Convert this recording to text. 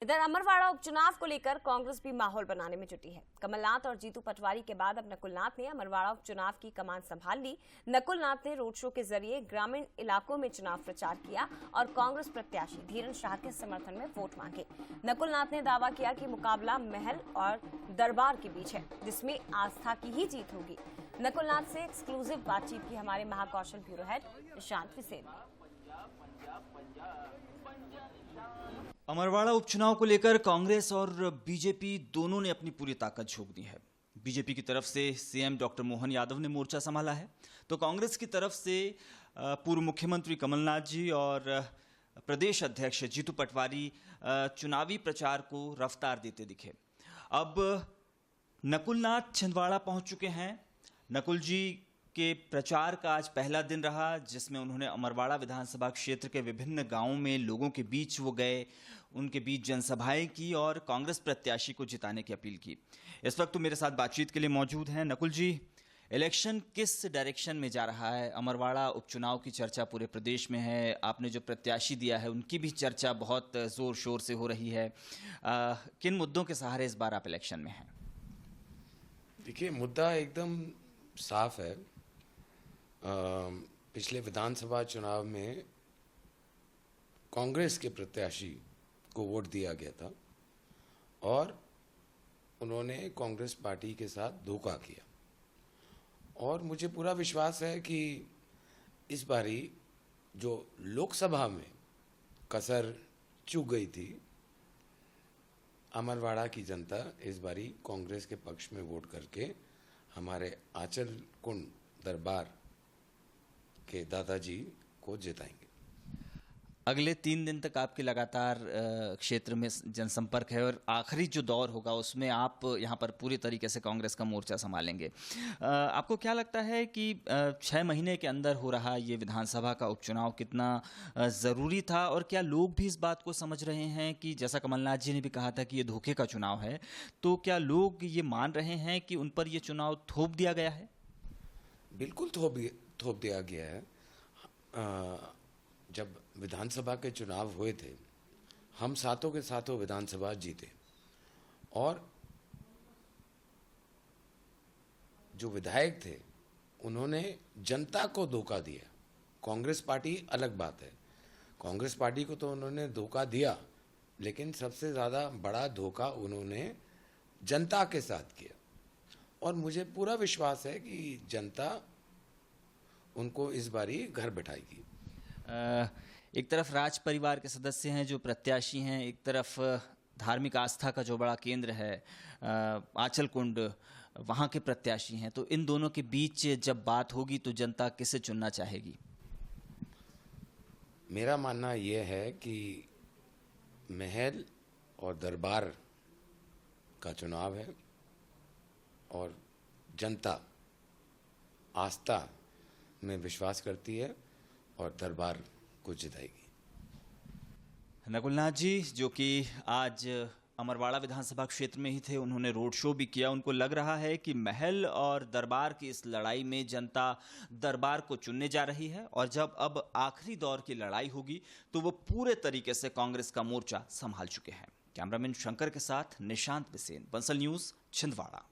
इधर अमरवाड़ा उपचुनाव को लेकर कांग्रेस भी माहौल बनाने में जुटी है। कमलनाथ और जीतू पटवारी के बाद अब नकुलनाथ ने अमरवाड़ा उपचुनाव की कमान संभाल ली। नकुलनाथ ने रोड शो के जरिए ग्रामीण इलाकों में चुनाव प्रचार किया और कांग्रेस प्रत्याशी धीरन शाह के समर्थन में वोट मांगे। नकुलनाथ ने दावा किया कि मुकाबला महल और दरबार के बीच है, जिसमें आस्था की ही जीत होगी। नकुलनाथ से एक्सक्लूसिव बातचीत की हमारे महाकौशल ब्यूरो हेड निशांत विसेन। अमरवाड़ा उपचुनाव को लेकर कांग्रेस और बीजेपी दोनों ने अपनी पूरी ताकत झोंक दी है। बीजेपी की तरफ से सीएम डॉक्टर मोहन यादव ने मोर्चा संभाला है, तो कांग्रेस की तरफ से पूर्व मुख्यमंत्री कमलनाथ जी और प्रदेश अध्यक्ष जीतू पटवारी चुनावी प्रचार को रफ्तार देते दिखे। अब नकुलनाथ छिंदवाड़ा पहुंच चुके हैं। नकुल जी के प्रचार का आज पहला दिन रहा, जिसमें उन्होंने अमरवाड़ा विधानसभा क्षेत्र के विभिन्न गांवों में लोगों के बीच वो गए, उनके बीच जनसभाएं की और कांग्रेस प्रत्याशी को जिताने की अपील की। इस वक्त तो मेरे साथ बातचीत के लिए मौजूद हैं नकुल जी। इलेक्शन किस डायरेक्शन में जा रहा है? अमरवाड़ा उपचुनाव की चर्चा पूरे प्रदेश में है, आपने जो प्रत्याशी दिया है उनकी भी चर्चा बहुत जोर शोर से हो रही है। किन मुद्दों के सहारे इस बार आप इलेक्शन में हैं? देखिए, मुद्दा एकदम साफ है। पिछले विधानसभा चुनाव में कांग्रेस के प्रत्याशी को वोट दिया गया था और उन्होंने कांग्रेस पार्टी के साथ धोखा किया, और मुझे पूरा विश्वास है कि इस बारी जो लोकसभा में कसर चूक गई थी, अमरवाड़ा की जनता इस बारी कांग्रेस के पक्ष में वोट करके हमारे आंचल कुंड दरबार के दादाजी को जिताएंगे। अगले 3 दिन तक आपके लगातार क्षेत्र में जनसंपर्क है और आखिरी जो दौर होगा उसमें आप यहां पर पूरी तरीके से कांग्रेस का मोर्चा संभालेंगे। आपको क्या लगता है कि 6 महीने के अंदर हो रहा ये विधानसभा का उपचुनाव कितना ज़रूरी था, और क्या लोग भी इस बात को समझ रहे हैं कि जैसा कमलनाथ जी ने भी कहा था कि ये धोखे का चुनाव है, तो क्या लोग ये मान रहे हैं कि उन पर ये चुनाव थोप दिया गया है? बिल्कुल थोप दिया गया है। जब विधानसभा के चुनाव हुए थे, हम सातों के सातों विधानसभा जीते, और जो विधायक थे उन्होंने जनता को धोखा दिया। कांग्रेस पार्टी अलग बात है, कांग्रेस पार्टी को तो उन्होंने धोखा दिया, लेकिन सबसे ज़्यादा बड़ा धोखा उन्होंने जनता के साथ किया, और मुझे पूरा विश्वास है कि जनता उनको इस बारी घर बैठाएगी। एक तरफ राज परिवार के सदस्य हैं जो प्रत्याशी हैं, एक तरफ धार्मिक आस्था का जो बड़ा केंद्र है आंचल कुंड, वहाँ के प्रत्याशी हैं, तो इन दोनों के बीच जब बात होगी तो जनता किसे चुनना चाहेगी? मेरा मानना यह है कि महल और दरबार का चुनाव है, और जनता आस्था में विश्वास करती है और दरबार को जिताएगी। नकुलनाथ जी, जो कि आज अमरवाड़ा विधानसभा क्षेत्र में ही थे, उन्होंने रोड शो भी किया। उनको लग रहा है कि महल और दरबार की इस लड़ाई में जनता दरबार को चुनने जा रही है, और जब अब आखिरी दौर की लड़ाई होगी तो वो पूरे तरीके से कांग्रेस का मोर्चा संभाल चुके हैं। कैमरामैन शंकर के साथ निशांत विसेन, बंसल न्यूज, छिंदवाड़ा।